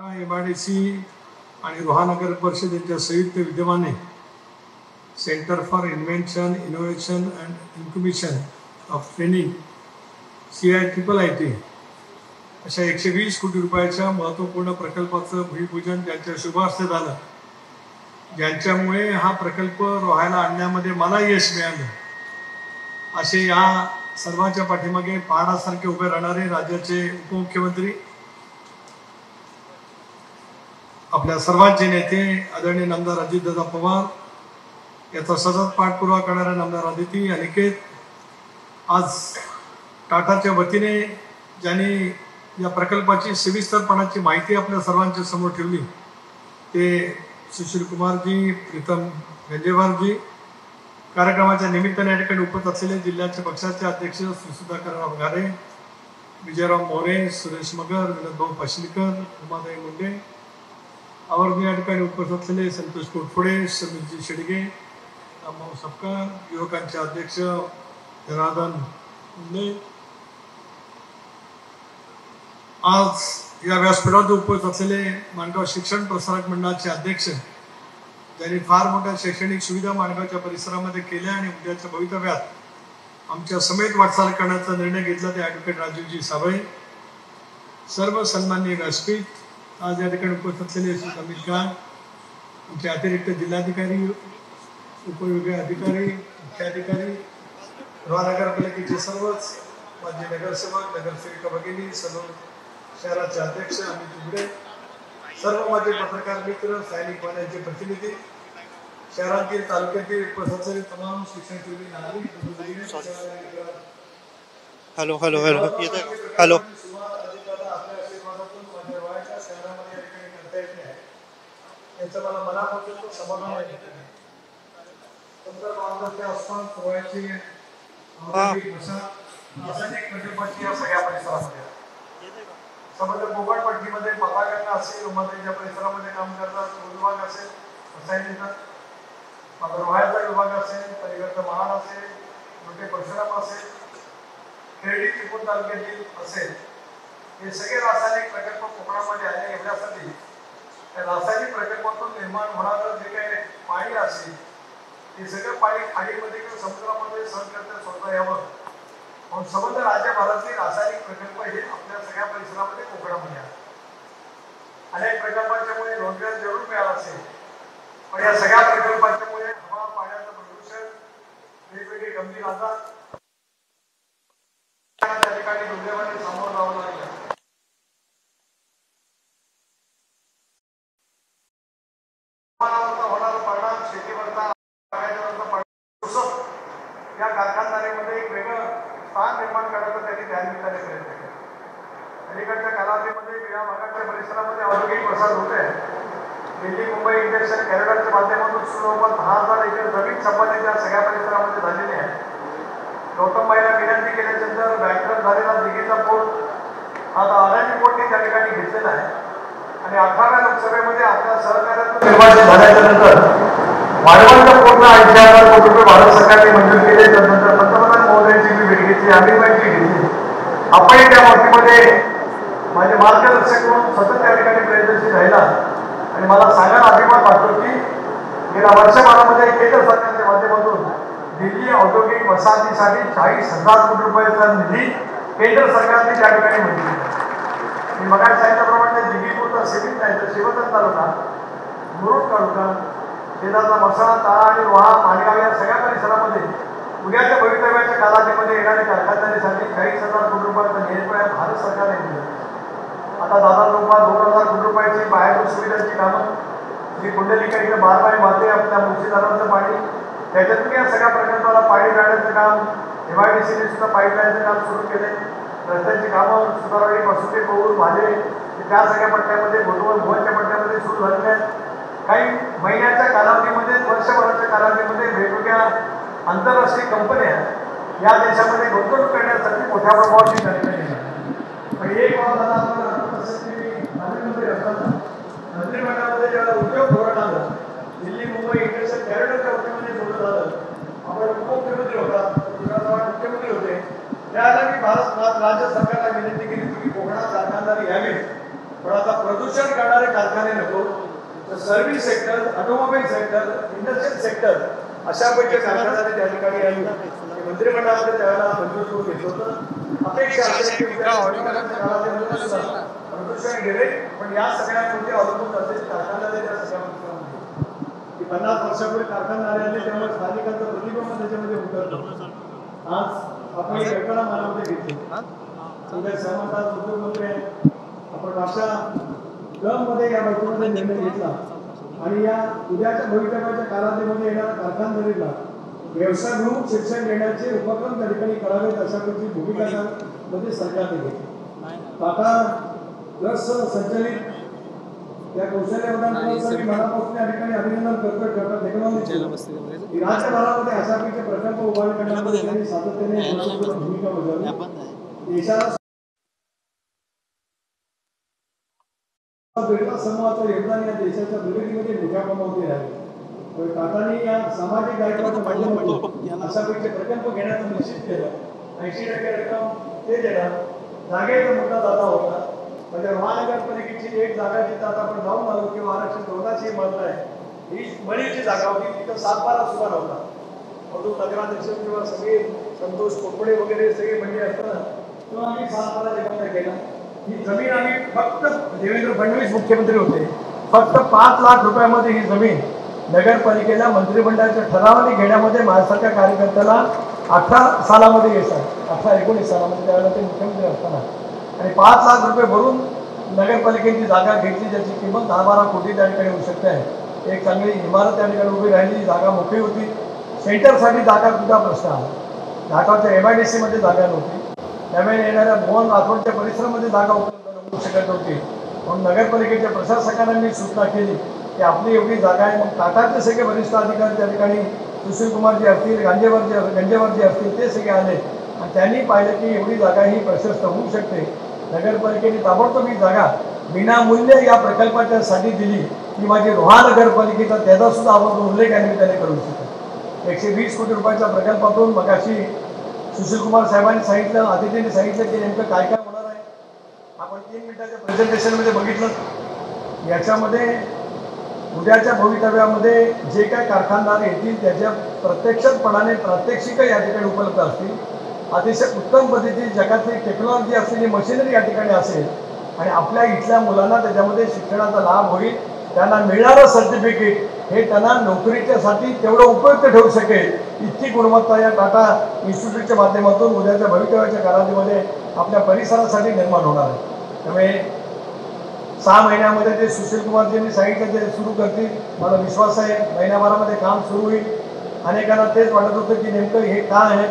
MIDC आणि रोहा नगर परिषदेच्या संयुक्त विद्यमाने centre for invention innovation and incubation of training CIIIT अशा 120 कोटी रुपयाच्या महत्त्वपूर्ण प्रकल्पाचं भूमिपूजन ज्यांच्या शुभास्ते झालं, ज्यांच्यामुळे हा प्रकल्प रोहायला आणण्यामध्ये मला यश मिळालं, असे या सर्वांच्या पाठीमागे पहाडासारखे उभे राहणारे राज्याचे उपमुख्यमंत्री, आपल्या सर्वांचे नेते आदरणीय नामदार अजितदादा पवार, याचा सतत पाठपुरावा करणारे नामदार अदिती अनिकेत, आज टाटाच्या वतीने ज्यांनी या प्रकल्पाची सविस्तरपणाची माहिती आपल्या सर्वांच्या समोर ठेवली, ते सुशील कुमारजी, प्रीतम गंजेवारजी, कार्यक्रमाच्या निमित्ताने या ठिकाणी उपस्थित असलेले जिल्ह्याचे पक्षाचे अध्यक्ष श्री सुधाकरराव घारे, विजयराव मोरे, सुरेश मगर, विनोदभाऊ पाशिलकर, उमाताई मुंडे, आवर्जून या ठिकाणी उपस्थित असलेले संतोष कोटफोडे, समीरजी शेडगे, रामभाऊ सपकाळ, युवकांचे अध्यक्ष जनार्दन मुंडे, आज या व्यासपीठावर उपस्थित असलेले माणगाव शिक्षण प्रसारक मंडळाचे अध्यक्ष, ज्यांनी फार मोठ्या शैक्षणिक सुविधा माणगावच्या परिसरामध्ये केल्या आणि उद्याच्या भवितव्यात आमच्या समेत वाटचाल करण्याचा निर्णय घेतला, ते ॲडव्होकेट राजीवजी साबळे, सर्व सन्माननीय व्यासपीठ, आज या ठिकाणी उपस्थित असलेले श्री अमित गान, आमचे अतिरिक्त जिल्हाधिकारी, उपविभागीय अधिकारी, मुख्याधिकारी, रोहा नगरपालिकेचे सर्वच माझे नगरसेवक, नगरसेविका भगिनी, सर्व शहराचे अध्यक्ष अमित उघडे, सर्व माझे पत्रकार मित्र, सैनिक वाहिन्यांचे प्रतिनिधी, शहरातील तालुक्यातील प्रशासकीय तमाम शिक्षणप्रेमी नागरिक, हॅलो हॅलो हॅलो हॅलो याचं मला मनापासून समाधान आहे. सगळ्या परिसरामध्ये समजा कोकणपट्टीमध्ये पताकांना असेल, उमाताईच्या परिसरामध्ये काम करतात, विभाग असेल, रसायनिक रोहायचा विभाग असेल, पलीकडचा महाड असेल, मोठे परशुराम असेल, खेर्डी चिपळूण तालुक्यातील असेल, हे सगळे रासायनिक प्रकल्प कोकणामध्ये आले एवढ्यासाठी त्या रासायनिक प्रकल्पातून निर्माण होणारं जे काही पाणी असेल, ते सगळं पाणी खाडीमध्ये किंवा समुद्रामध्ये सहन करता सोडता यावं म्हणून समग्र राज्यभरातील रासायनिक प्रकल्प हे आपल्या सगळ्या परिसरामध्ये कोकणामध्ये आहेत. अनेक प्रकल्पांच्यामुळे रोजगार जरूर मिळाला असेल, पण या सगळ्या प्रकल्पांच्यामुळे हवा पाण्याचं प्रदूषण, वेगवेगळे गंभीर आजार त्या ठिकाणी दुर्दैवाने सामोरं जावं लागलं. होणारा परिणाम शेतीवरचा, या कारखानदारीमध्ये एक वेगळं स्थान निर्माण करण्याचा त्यांनी त्यानिमित्ताने प्रयत्न केला. अलीकडच्या कालावधीमध्ये या भागाच्या परिसरामध्ये औद्योगिक प्रसार होत आहे. दिल्ली मुंबई इंडस्ट्रियल कॉरिडॉरच्या माध्यमातून सुरू 10,000 एकर जमीन संपादन या सगळ्या परिसरामध्ये झालेली आहे. गौतमबाईला विनंती केल्यानंतर बॅकरन झालेला दिघीचा पूल आता अडाणी पोटने त्या ठिकाणी घेतलेला आहे आणि 18व्या लोकसभेमध्ये आपल्या सहकार्यातून निर्वाचित झाल्यानंतर वाढवणच्या पोटला 80,000 कोटी रुपये भारत सरकारने मंजूर केले. त्यानंतर पंतप्रधान महोदयांची मी भेट घेतली, आम्हीबाईंची घेतली. आपण त्या बाबतीमध्ये माझे मार्गदर्शक म्हणून सतत त्या ठिकाणी प्रयत्नशील राहिला आणि मला सांगायला अभिमान वाटतो की गेल्या वर्षभरामध्ये केंद्र सरकारच्या माध्यमातून दिल्ली औद्योगिक वसाहतीसाठी 40,000 कोटी रुपयाचा निधी केंद्र सरकारने त्या ठिकाणी मंजूर केला. मी मगाशी सांगितल्याप्रमाणे दिल्लीपूरचा सिविल नाही तर शिवतन तालुका, मुरुड तालुका, शेजारचा मसाळा, ताळा आणि रोहा, माणगाव या सगळ्या परिसरामध्ये उद्याच्या भवितव्याच्या कालावधीमध्ये येणाऱ्या कारखानदारीसाठी 40,000 कोटी रुपयाचा निर्णय भारत सरकारने दिला. आता 2,000 कोटी रुपयाची बाहेरून सुविधांची कामं, जी कुंडलिका इकडे बारमाही वाहते आपल्या मुळशीदारांचं पाणी, त्याच्यातून या सगळ्या प्रकल्पाला पाणी जाण्याचं काम, MIDCने सुद्धा पाईपलाईनचं काम सुरू केले. रस्त्यांची कामं सुतारवाडीपासून ते कोऊर भाले त्या सगळ्या पट्ट्यामध्ये, भुवनच्या पट्ट्यामध्ये सुरू झालेल्या आहेत. काही महिन्याच्या कालावधीमध्ये, वर्षभराच्या कालावधीमध्ये वेगवेगळ्या आंतरराष्ट्रीय कंपन्या या देशामध्ये गुंतवणूक करण्यासाठी मोठ्या प्रमाणावरती झालेल्या आहेत. पण एक बाब आपण मंत्रिमंत्री असताना मंत्रिमंडळामध्ये ज्याला उद्योग धोरण आलं, दिल्ली मुंबई इंडस्ट्रियल कॉरिडॉरच्या वतीमध्ये जोडलं झालं, आपण उपमुख्यमंत्री होता, मुख्यमंत्री होते, त्यावेळेला मी राज्य सरकारला विनंती केली की कोकणात कारखानदारी यावी, पण आता प्रदूषण करणारे कारखाने नको, तर service sector, automobile sector, industrial sector अशापैकी कारखाने त्या ठिकाणी मंत्रिमंडळामध्ये त्यावेळेला मंजूर करून घेतलं होतं. अपेक्षा असेल की प्रदूषण गेले, पण या सगळ्यांमध्ये अवलंबून असेल कारखान्याने त्या सगळ्या 50 वर्षापूर्वी कारखाना आले त्यामुळे स्थानिकांचं प्रतिबिंब त्याच्यामध्ये उतरतो. आज आपण ही घटना मनामध्ये घेतली. उद्या सहमतात उद्योगमंत्री आहेत, आपण अशा मध्ये या बैठकीमध्ये निर्णय घेतला आणि या उद्याच्या भवितव्याच्या कालावधीमध्ये येणाऱ्या कारखानदारीला व्यवसायाभिमुख शिक्षण देण्याचे उपक्रम त्या ठिकाणी करावेत अशा प्रकारची भूमिका मध्ये सरकारने घेतली. टाटा ट्रस्ट संचलित या कौशल्यवर्धन मनापासून या ठिकाणी अभिनंदन करतो. टाटा टेक्नॉलॉजी राज्यभरामध्ये अशा प्रकारचे प्रकल्प उभारणी करण्यामध्ये त्यांनी सातत्याने भूमिका बजावली. देशाला बिर्ला समूहाचं योगदान या देशाच्या प्रगतीमध्ये मोठ्या प्रमाणात आहे. टाटाने या सामाजिक दायित्वाच्या माध्यमातून अशा प्रकारचे प्रकल्प घेण्याचं निश्चित केलं. 80% रक्कम ते देणार. जागेचा मोठा दादा होता. म्हणजे महानगरपालिकेची एक जागा जिथं आता आपण जाऊन आलो किंवा आरक्षण धोरणाची म्हणत आहे, ही बळीची जागा होती. तिथं 7-12 सुद्धा नव्हता. मधून नगराध्यक्ष किंवा सगळे संतोष कोपडे वगैरे सगळे मंडळी असताना तेव्हा आम्ही 7-12 जगाचा केला. ही जमीन आम्ही फक्त देवेंद्र फडणवीस मुख्यमंत्री होते, फक्त 5 लाख रुपयामध्ये ही जमीन नगरपालिकेला मंत्रिमंडळाच्या ठरावाने घेण्यामध्ये माझ्यासारख्या कार्यकर्त्याला 18 सालामध्ये यश आहे. 18-19 सालामध्ये त्यावेळेला ते मुख्यमंत्री असताना आणि 5 लाख रुपये भरून नगरपालिकेची जागा घेतली, ज्याची किंमत 10-12 कोटी त्या ठिकाणी होऊ शकते आहे. एक चांगली इमारत त्या ठिकाणी उभी राहिली, जागा मोकळी होती. सेंटरसाठी जागा सुद्धा प्रश्न आला. घाटाच्या MIDC मध्ये जागा नव्हती. त्यामुळे येणाऱ्या मोहन राठोडच्या परिसरामध्ये जागा उपलब्ध होऊ शकत नव्हती. म्हणून नगरपालिकेच्या प्रशासकांनी सूचना केली की आपली एवढी जागा आहे. मग टाटाचे सगळे वरिष्ठ अधिकारी त्या ठिकाणी सुशील कुमारजी असतील, गंजेवरजी असतील, ते सगळे आले आणि त्यांनी पाहिलं की एवढी जागा ही प्रशस्त होऊ शकते. नगरपालिकेने ताबडतोब ही जागा विनामूल्य या प्रकल्पाच्या साठी दिली की माझी रोहा नगरपालिकेचा त्याचा सुद्धा आवर्जून उल्लेख या निमित्ताने करू शकतो. 120 कोटी रुपयाच्या प्रकल्पातून मग अशी सुशील कुमार साहेबांनी सांगितलं, अतिथींनी सांगितलं की नेमकं काय काय होणार आहे. आपण 3 मिनिटाच्या प्रेझेंटेशनमध्ये बघितलं. याच्यामध्ये उद्याच्या भवितव्यामध्ये जे काय कारखानदार येतील त्याच्या प्रत्यक्षपणाने प्रात्यक्षिक या ठिकाणी उपलब्ध असतील. अतिशय उत्तम पद्धतीची जगातली टेक्नॉलॉजी असलेली मशिनरी या ठिकाणी असेल आणि आपल्या इथल्या मुलांना त्याच्यामध्ये शिक्षणाचा लाभ होईल. त्यांना मिळणारं सर्टिफिकेट हे त्यांना नोकरीच्यासाठी तेवढं उपयुक्त ठरू शकेल इतकी गुणवत्ता या टाटा इन्स्टिट्यूटच्या माध्यमातून उद्याच्या भवितव्याच्या कालावधीमध्ये आपल्या परिसरासाठी निर्माण होणार आहे. त्यामुळे 6 महिन्यामध्ये ते सुशील कुमारजींनी सांगितलं ते सुरू करतील. मला विश्वास आहे महिन्याभरामध्ये काम सुरू होईल. अनेकांना तेच वाटत होतं की नेमकं हे काय आहे,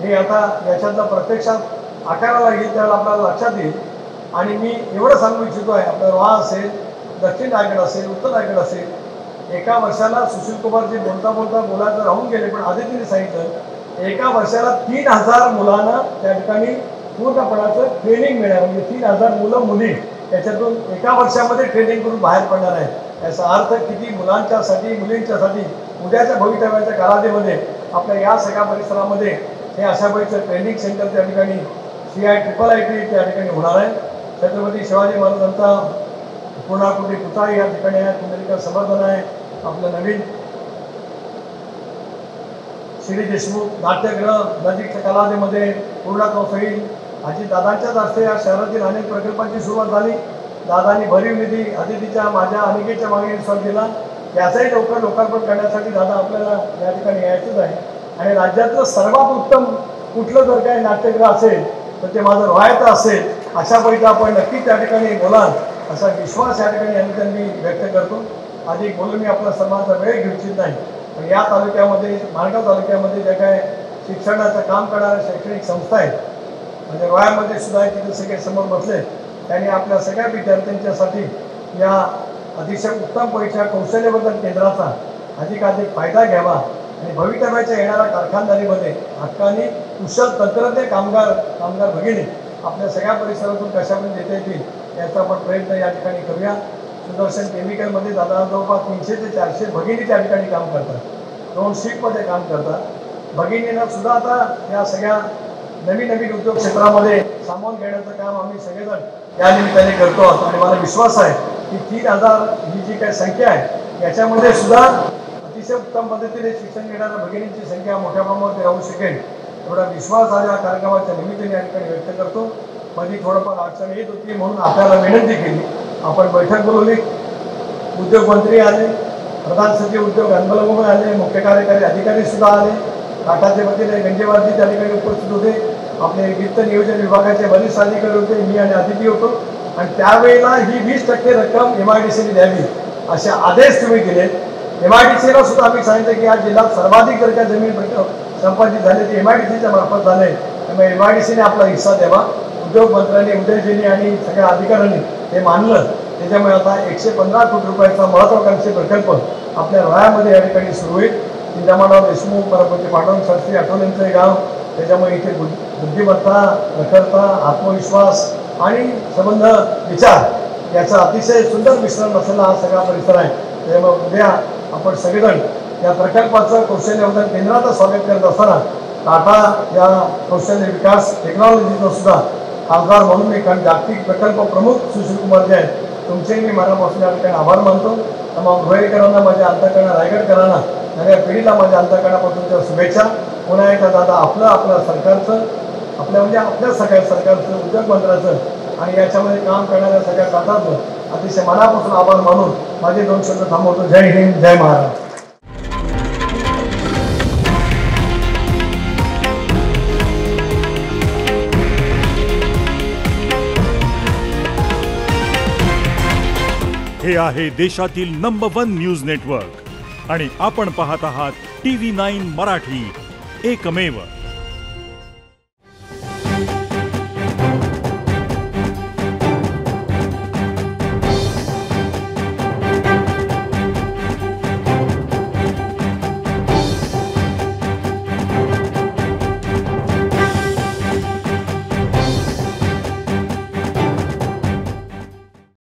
हे आता याच्यातलं प्रत्यक्षात आकाराला येईल त्यावेळेला आपल्याला लक्षात येईल. आणि मी एवढं सांगू इच्छितो आहे, आपलं रोहा असेल, दक्षिण रायगड असेल, उत्तर रायगड असेल, एका वर्षाला सुशील कुमारजी बोलायचं राहून गेले, पण आदितीने सांगितलं एका वर्षाला 3000 मुलांना त्या ठिकाणी पूर्णपणाचं ट्रेनिंग मिळणार. म्हणजे 3000 मुलं मुली त्याच्यातून एका वर्षामध्ये ट्रेनिंग करून बाहेर पडणार आहे. याचा अर्थ किती मुलांच्यासाठी मुलींच्यासाठी उद्याच्या भवितव्याच्या कालावधीमध्ये आपल्या या सगळ्या परिसरामध्ये हे अशा प्रकारचं ट्रेनिंग सेंटर त्या ठिकाणी CIIIT त्या ठिकाणी होणार आहे. छत्रपती शिवाजी महाराजांचा पूर्णाकृती पुतळा या ठिकाणी आहे. पुंडलिका समर्थन आहे. आपलं नवीन श्री देशमुख नाट्यगृह नजीकच्या कालावधीमध्ये पूर्णत्वास होईल. दादांच्याच हस्ते या शहरातील अनेक प्रकल्पांची सुरुवात झाली. दादांनी भरीव निधी अतिथीच्या माझ्या अनिकेच्या मागणीनुसार दिला. याचाही लवकर लोकार्पण करण्यासाठी दादा आपल्याला या ठिकाणी यायचंच आहे. आणि राज्यातलं सर्वात उत्तम कुठलं जर काही नाट्यगृह असेल तर ते माझं रोहायचं असेल. अशा पैकी आपण नक्कीच त्या ठिकाणी बोलाल असा विश्वास या ठिकाणी त्यांनी व्यक्त करतो. अधिक बोलून मी आपला सर्वांचा वेळ घेऊ इच्छित नाही. पण या तालुक्यामध्ये माणगाव तालुक्यामध्ये जे काय शिक्षणाचं काम करणाऱ्या शैक्षणिक संस्था आहेत म्हणजे रोह्यामध्ये सुद्धा तिथे सगळे समोर बसले. त्यांनी आपल्या सगळ्या विद्यार्थ्यांच्यासाठी या अतिशय उत्तम परीक्षा कौशल्यवर्धन केंद्राचा अधिकाधिक फायदा घ्यावा आणि भवितव्याच्या येणाऱ्या कारखानदारीमध्ये हक्कानी कुशल तंत्रज्ञ कामगार भगिनी आपल्या सगळ्या परिसरातून कशापर्यंत देता येतील याचा आपण प्रयत्न या ठिकाणी करूया. सुदर्शन केमिकलमध्ये दादा जवळपास 300 ते 400 भगिनी त्या ठिकाणी काम करतात. 2 शिफ्टमध्ये काम करतात. भगिनींना सुद्धा आता या सगळ्या नवीन उद्योग क्षेत्रामध्ये सामावून घेण्याचं काम आम्ही सगळेजण या निमित्ताने करतो आहोत. आणि मला विश्वास आहे की 3000 ही जी काही संख्या आहे याच्यामध्ये सुद्धा अतिशय उत्तम पद्धतीने शिक्षण घेणाऱ्या भगिनींची संख्या मोठ्या प्रमाणात राहू शकेल एवढा विश्वास आज या कार्यक्रमाच्या निमित्ताने या ठिकाणी व्यक्त करतो. मध्ये थोडंफार अडचण येत होती म्हणून आपल्याला विनंती केली. आपण बैठक बोलवली, उद्योगमंत्री आले, प्रधान सचिव उद्योग अनबलगोबे आले, मुख्य कार्यकारी अधिकारी सुद्धा आले, टाटाचे वतीने गंजेवारजी त्या ठिकाणी उपस्थित होते, आपले वित्त नियोजन विभागाचे वरिष्ठ अधिकारी होते, मी आणि अतिथी होतो. आणि त्यावेळेला ही 20% रक्कम MIDCने द्यावी असे आदेश तुम्ही दिले. MIDCला सुद्धा आम्ही सांगितलं की या जिल्ह्यात सर्वाधिक जर का जमीन संपादित झाली ती MIDCच्या मार्फत झाले, त्यामुळे MIDCने आपला हिस्सा द्यावा. उद्योगमंत्र्यांनी, उदयजींनी आणि सगळ्या अधिकाऱ्यांनी ते मानलं. त्याच्यामुळे आता 115 कोटी रुपयाचा महत्त्वाकांक्षी प्रकल्प आपल्या रायामध्ये या ठिकाणी सुरू होईल. चिंतामणराव देशमुख, परमपूज्य पांडुरंग शास्त्री आठवलेंचं गाव, त्याच्यामुळे इथे बुद्धिमत्ता, प्रखरता, आत्मविश्वास आणि संबंध विचार याचा अतिशय सुंदर मिश्रण असलेला हा सगळा परिसर आहे. त्यामुळे उद्या आपण सगळेजण या प्रकल्पाचं कौशल्यवर्धन केंद्राचं स्वागत करत असताना टाटा या कौशल्य विकास टेक्नॉलॉजीचं सुद्धा खासदार म्हणून मी जागतिक प्रकल्प प्रमुख सुशील कुमार जे आहेत तुमचे मी मनापासून या ठिकाणी आभार मानतो. तमाम रुहेकरांना, माझ्या अंतःकरणा रायगडकरांना, नव्या पिढीला माझ्या अंतःकरणापासूनच्या शुभेच्छा. पुन्हा एकदा दादा आपल्या सरकारचं, आपल्या सगळ्या सरकारचं, उद्योगमंत्र्याचं आणि याच्यामध्ये काम करणाऱ्या सगळ्या दादांचं अतिशय मनापासून आभार मानून माझे 2 शब्द थांबवतो. जय हिंद, जय महाराष्ट्र. हे आहे देशातील नंबर 1 न्यूज नेटवर्क आणि आपण पाहत आहात TV9 मराठी, एकमेव.